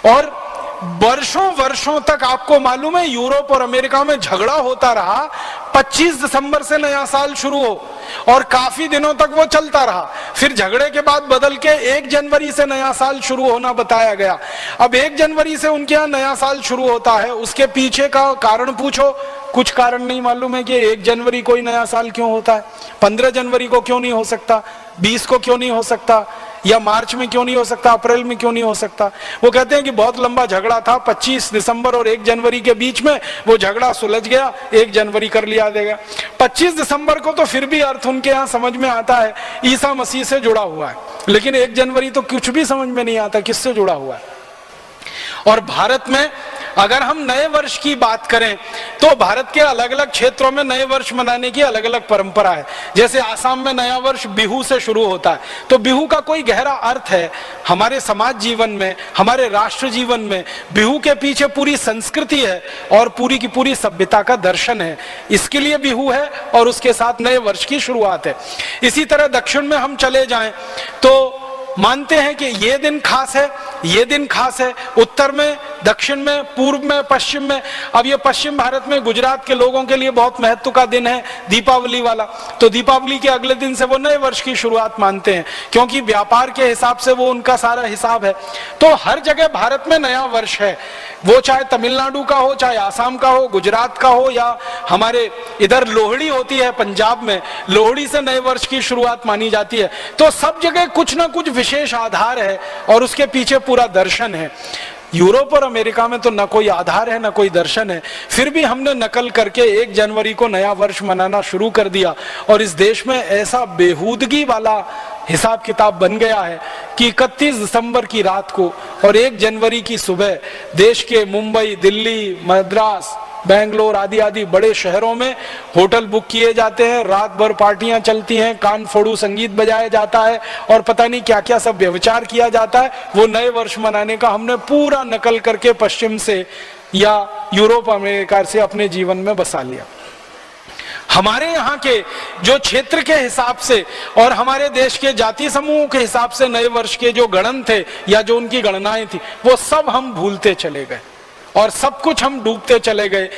और वर्षों वर्षों तक आपको मालूम है यूरोप और अमेरिका में झगड़ा होता रहा। 25 दिसंबर से नया साल शुरू हो और काफी दिनों तक वो चलता रहा। फिर झगड़े के बाद बदल के 1 जनवरी से नया साल शुरू होना बताया गया। अब 1 जनवरी से उनके यहाँ नया साल शुरू होता है, उसके पीछे का कारण पूछो, कुछ कारण नहीं मालूम है कि 1 जनवरी को ही नया साल क्यों होता है, 15 जनवरी को क्यों नहीं हो सकता, 20 को क्यों नहीं हो सकता, या मार्च में क्यों नहीं हो सकता, अप्रैल में क्यों नहीं हो सकता। वो कहते हैं कि बहुत लंबा झगड़ा था 25 दिसंबर और 1 जनवरी के बीच में, वो झगड़ा सुलझ गया, 1 जनवरी कर लिया देगा। 25 दिसंबर को तो फिर भी अर्थ उनके यहाँ समझ में आता है, ईसा मसीह से जुड़ा हुआ है, लेकिन 1 जनवरी तो कुछ भी समझ में नहीं आता किससे जुड़ा हुआ है। और भारत में अगर हम नए वर्ष की बात करें तो भारत के अलग अलग क्षेत्रों में नए वर्ष मनाने की अलग अलग परंपरा है। जैसे आसाम में नया वर्ष बिहू से शुरू होता है, तो बिहू का कोई गहरा अर्थ है हमारे समाज जीवन में, हमारे राष्ट्र जीवन में। बिहू के पीछे पूरी संस्कृति है और पूरी की पूरी सभ्यता का दर्शन है, इसके लिए बिहू है और उसके साथ नए वर्ष की शुरुआत है। इसी तरह दक्षिण में हम चले जाएं तो मानते हैं कि ये दिन खास है, ये दिन खास है। उत्तर में, दक्षिण में, पूर्व में, पश्चिम में। अब ये पश्चिम भारत में गुजरात के लोगों के लिए बहुत महत्व का दिन है, दीपावली वाला। तो दीपावली के अगले दिन से वो नए वर्ष की शुरुआत मानते हैं, क्योंकि व्यापार के हिसाब से वो उनका सारा हिसाब है। तो हर जगह भारत में नया वर्ष है, वो चाहे तमिलनाडु का हो, चाहे आसाम का हो, गुजरात का हो, या हमारे इधर लोहड़ी होती है पंजाब में, लोहड़ी से नए वर्ष की शुरुआत मानी जाती है। तो सब जगह कुछ ना कुछ विशेष आधार है और उसके पीछे पूरा दर्शन है। यूरोप और अमेरिका में तो न कोई आधार है न कोई दर्शन है, फिर भी हमने नकल करके 1 जनवरी को नया वर्ष मनाना शुरू कर दिया। और इस देश में ऐसा बेहूदगी वाला हिसाब किताब बन गया है कि 31 दिसंबर की रात को और 1 जनवरी की सुबह देश के मुंबई, दिल्ली, मद्रास, बेंगलोर आदि आदि बड़े शहरों में होटल बुक किए जाते हैं, रात भर पार्टियां चलती हैं, कान फोड़ू संगीत बजाया जाता है और पता नहीं क्या क्या सब व्यभिचार किया जाता है। वो नए वर्ष मनाने का हमने पूरा नकल करके पश्चिम से या यूरोप अमेरिका से अपने जीवन में बसा लिया। हमारे यहाँ के जो क्षेत्र के हिसाब से और हमारे देश के जाति समूह के हिसाब से नए वर्ष के जो गणन थे या जो उनकी गणनाएं थी, वो सब हम भूलते चले गए और सब कुछ हम डूबते चले गए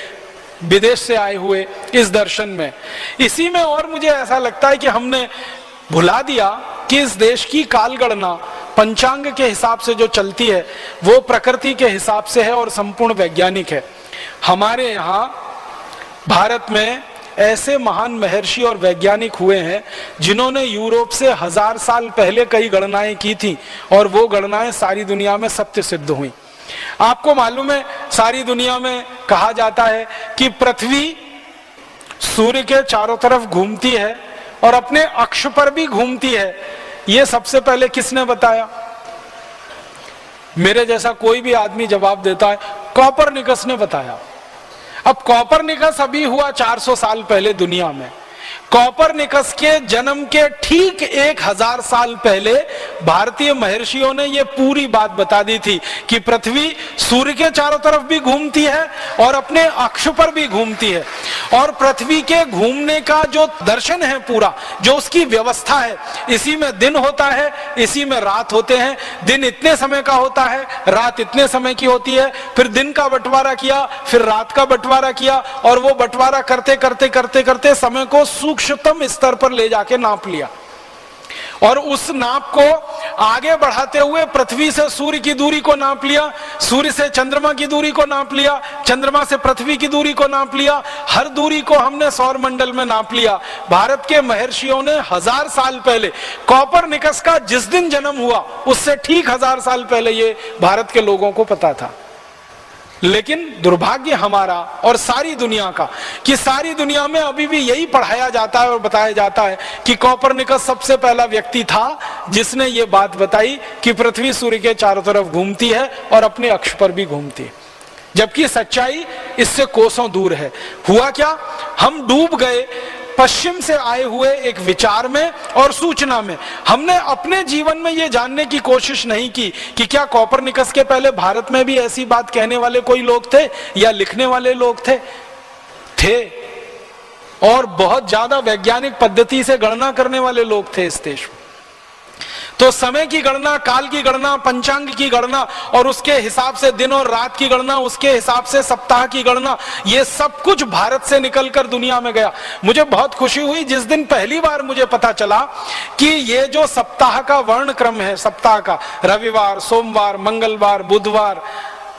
विदेश से आए हुए इस दर्शन में। इसी में और मुझे ऐसा लगता है कि हमने भुला दिया कि इस देश की काल गणना पंचांग के हिसाब से जो चलती है वो प्रकृति के हिसाब से है और संपूर्ण वैज्ञानिक है। हमारे यहाँ भारत में ऐसे महान महर्षि और वैज्ञानिक हुए हैं जिन्होंने यूरोप से 1000 साल पहले कई गणनाएं की थी और वो गणनाएं सारी दुनिया में सत्य सिद्ध हुई। आपको मालूम है सारी दुनिया में कहा जाता है कि पृथ्वी सूर्य के चारों तरफ घूमती है और अपने अक्ष पर भी घूमती है। ये सबसे पहले किसने बताया? मेरे जैसा कोई भी आदमी जवाब देता है कोपरनिकस ने बताया। अब कोपरनिकस अभी हुआ 400 साल पहले दुनिया में। कोपरनिकस के जन्म के ठीक 1000 साल पहले भारतीय महर्षियों ने यह पूरी बात बता दी थी कि पृथ्वी सूर्य के चारों तरफ भी घूमती है और अपने अक्ष पर भी घूमती है। और पृथ्वी के घूमने का जो दर्शन है पूरा, जो उसकी व्यवस्था है, इसी में दिन होता है, इसी में रात होते हैं। दिन इतने समय का होता है, रात इतने समय की होती है। फिर दिन का बंटवारा किया, फिर रात का बंटवारा किया और वो बंटवारा करते करते करते करते समय को सूक्ष्मतम स्तर पर ले जाके नाप लिया और उस नाप को आगे बढ़ाते हुए पृथ्वी से सूर्य की दूरी को नाप लिया, सूर्य से चंद्रमा की दूरी को नाप लिया, चंद्रमा से पृथ्वी की दूरी को नाप लिया, हर दूरी को हमने सौर मंडल में नाप लिया। भारत के महर्षियों ने 1000 साल पहले, कोपरनिकस का जिस दिन जन्म हुआ उससे ठीक 1000 साल पहले ये भारत के लोगों को पता था। लेकिन दुर्भाग्य हमारा और सारी दुनिया का कि सारी दुनिया में अभी भी यही पढ़ाया जाता है और बताया जाता है कि कोपरनिकस सबसे पहला व्यक्ति था जिसने ये बात बताई कि पृथ्वी सूर्य के चारों तरफ घूमती है और अपने अक्ष पर भी घूमती है, जबकि सच्चाई इससे कोसों दूर है। हुआ क्या, हम डूब गए पश्चिम से आए हुए एक विचार में और सूचना में। हमने अपने जीवन में ये जानने की कोशिश नहीं की कि क्या कोपरनिकस के पहले भारत में भी ऐसी बात कहने वाले कोई लोग थे या लिखने वाले लोग थे और बहुत ज्यादा वैज्ञानिक पद्धति से गणना करने वाले लोग थे इस देश में। तो समय की गणना, काल की गणना, पंचांग की गणना और उसके हिसाब से दिन और रात की गणना, उसके हिसाब से सप्ताह की गणना, ये सब कुछ भारत से निकलकर दुनिया में गया। मुझे बहुत खुशी हुई जिस दिन पहली बार मुझे पता चला कि ये जो सप्ताह का वर्ण क्रम है, सप्ताह का रविवार, सोमवार, मंगलवार, बुधवार,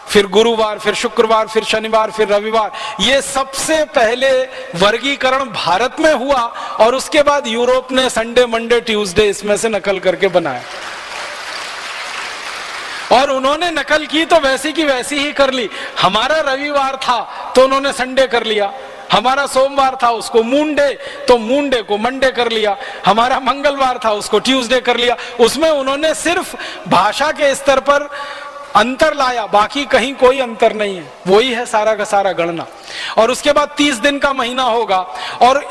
फिर गुरुवार, फिर शुक्रवार, फिर शनिवार, फिर रविवार, ये सबसे पहले वर्गीकरण भारत में हुआ और उसके बाद यूरोप ने संडे, मंडे, ट्यूसडे इसमें से नकल करके बनाया। और उन्होंने नकल की तो वैसी की वैसी ही कर ली। हमारा रविवार था तो उन्होंने संडे कर लिया, हमारा सोमवार था उसको मून डे, तो मून डे को मंडे कर लिया, हमारा मंगलवार था उसको ट्यूसडे कर लिया। उसमें उन्होंने सिर्फ भाषा के स्तर पर अंतर लाया, बाकी कहीं कोई अंतर नहीं है, वही है सारा का सारा गणना। और उसके बाद 30 दिन का महीना होगा और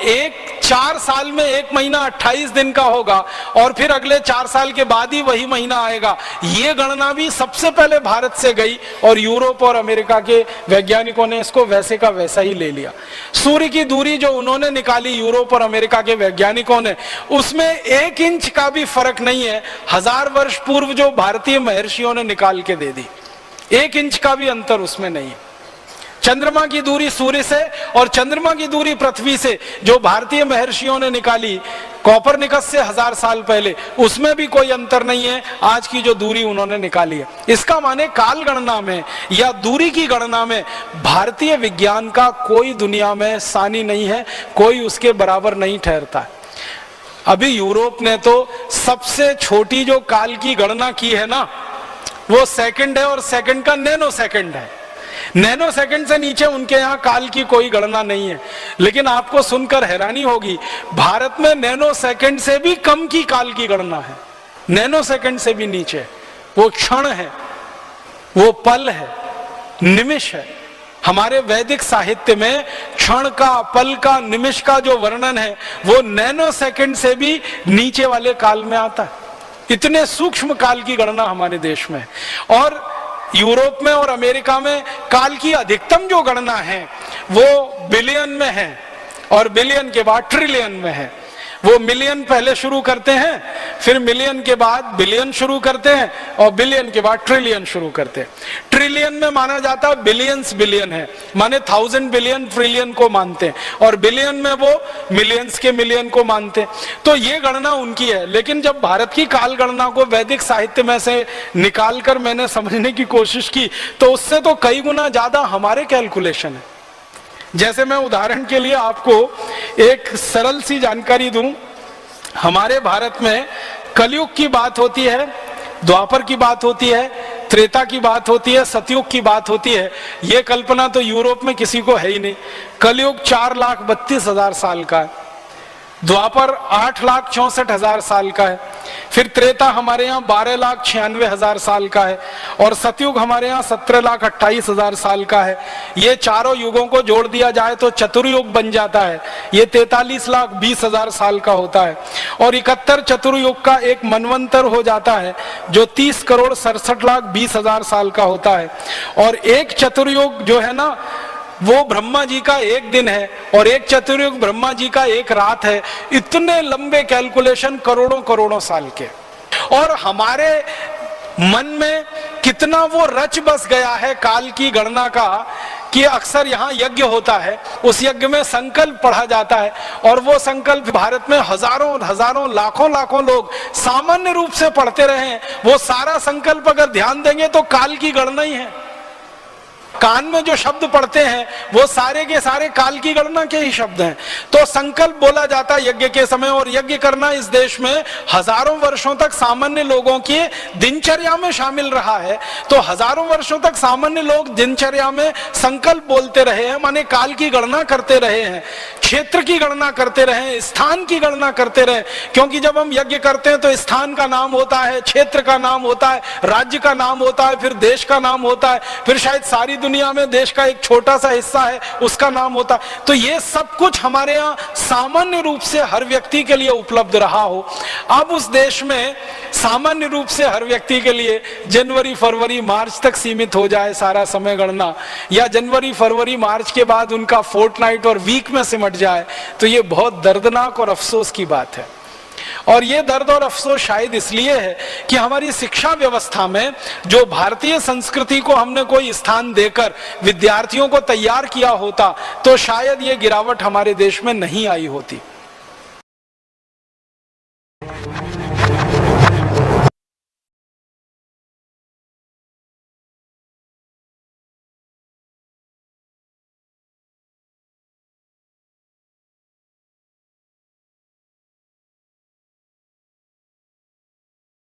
4 साल में एक महीना 28 दिन का होगा और फिर अगले 4 साल के बाद ही वही महीना आएगा। ये गणना भी सबसे पहले भारत से गई और यूरोप और अमेरिका के वैज्ञानिकों ने इसको वैसे का वैसा ही ले लिया। सूर्य की दूरी जो उन्होंने निकाली यूरोप और अमेरिका के वैज्ञानिकों ने, उसमें 1 इंच का भी फर्क नहीं है 1000 वर्ष पूर्व जो भारतीय महर्षियों ने निकाल के दे दी। 1 इंच का भी अंतर उसमें नहीं है। चंद्रमा की दूरी सूर्य से और चंद्रमा की दूरी पृथ्वी से जो भारतीय महर्षियों ने निकाली कोपरनिकस से 1000 साल पहले, उसमें भी कोई अंतर नहीं है आज की जो दूरी उन्होंने निकाली है। इसका माने काल गणना में या दूरी की गणना में भारतीय विज्ञान का कोई दुनिया में सानी नहीं है, कोई उसके बराबर नहीं ठहरता है। अभी यूरोप ने तो सबसे छोटी जो काल की गणना की है ना, वो सेकंड है और सेकंड का नैनो सेकंड है। नैनो सेकंड से नीचे उनके यहाँ काल की कोई गणना नहीं है। लेकिन आपको सुनकर हैरानी होगी, भारत में नैनो सेकंड से भी कम की काल की गणना है। नैनो सेकंड से भी नीचे वो क्षण है, वो पल है, निमिष है। हमारे वैदिक साहित्य में क्षण का, पल का, निमिष का जो वर्णन है वो नैनो सेकंड से भी नीचे वाले काल में आता है। इतने सूक्ष्म काल की गणना हमारे देश में है। और यूरोप में और अमेरिका में काल की अधिकतम जो गणना है वो बिलियन में है और बिलियन के बाद ट्रिलियन में है। वो मिलियन पहले शुरू करते हैं, फिर मिलियन के बाद बिलियन शुरू करते हैं और बिलियन के बाद ट्रिलियन शुरू करते हैं। ट्रिलियन में माना जाता है बिलियंस बिलियन है, माने 1000 बिलियन ट्रिलियन को मानते हैं और बिलियन में वो मिलियंस के मिलियन को मानते हैं। तो ये गणना उनकी है। लेकिन जब भारत की काल गणना को वैदिक साहित्य में से निकाल कर मैंने समझने की कोशिश की तो उससे तो कई गुना ज्यादा हमारे कैलकुलेशन है। जैसे मैं उदाहरण के लिए आपको एक सरल सी जानकारी दूं, हमारे भारत में कलयुग की बात होती है, द्वापर की बात होती है, त्रेता की बात होती है, सतयुग की बात होती है। ये कल्पना तो यूरोप में किसी को है ही नहीं। कलयुग 4,32,000 साल का है, द्वापर 8,64,000 साल का है, फिर त्रेता हमारे यहाँ 12,96,000 साल का है और सतयुग हमारे यहाँ 17,28,000 साल का है। ये चारों युगों को जोड़ दिया जाए तो चतुर्युग बन जाता है, ये 43,20,000 साल का होता है। और 71 चतुर्युग का एक मनवंतर हो जाता है जो 30,67,20,000 साल का होता है। और एक चतुर्युग जो है ना वो ब्रह्मा जी का एक दिन है और एक चतुर्युग ब्रह्मा जी का एक रात है। इतने लंबे कैलकुलेशन करोड़ों करोड़ों साल के। और हमारे मन में कितना वो रच बस गया है काल की गणना का कि अक्सर यहाँ यज्ञ होता है, उस यज्ञ में संकल्प पढ़ा जाता है और वो संकल्प भारत में हजारों हजारों लाखों लाखों लोग सामान्य रूप से पढ़ते रहे। वो सारा संकल्प अगर ध्यान देंगे तो काल की गणना ही है। कान में जो शब्द पढ़ते हैं वो सारे के सारे काल की गणना के ही शब्द हैं। तो संकल्प बोला जाता है यज्ञ के समय, और यज्ञ करना इस देश में हजारों वर्षों तक सामान्य लोगों की दिनचर्या में शामिल रहा है। तो हजारों वर्षों तक सामान्य लोग दिनचर्या में संकल्प बोलते रहे हैं, माने काल की गणना करते रहे हैं, क्षेत्र की गणना करते रहे, स्थान की गणना करते रहे। क्योंकि जब हम यज्ञ करते हैं तो स्थान का नाम होता है, क्षेत्र का नाम होता है, राज्य का नाम होता है, फिर देश का नाम होता है, फिर शायद सारी दुनिया में देश का एक छोटा सा हिस्सा है उसका नाम होता है। तो ये सब कुछ हमारे यहाँ सामान्य रूप से हर व्यक्ति के लिए उपलब्ध रहा हो। अब उस देश में सामान्य रूप से हर व्यक्ति के लिए जनवरी फरवरी मार्च तक सीमित हो जाए सारा समय गणना, या जनवरी फरवरी मार्च के बाद उनका फोर्टनाइट और वीक में सिमट जाए, तो ये बहुत दर्दनाक और अफसोस की बात है। और ये दर्द और अफसोस शायद इसलिए है कि हमारी शिक्षा व्यवस्था में जो भारतीय संस्कृति को हमने कोई स्थान देकर विद्यार्थियों को तैयार किया होता तो शायद ये गिरावट हमारे देश में नहीं आई होती।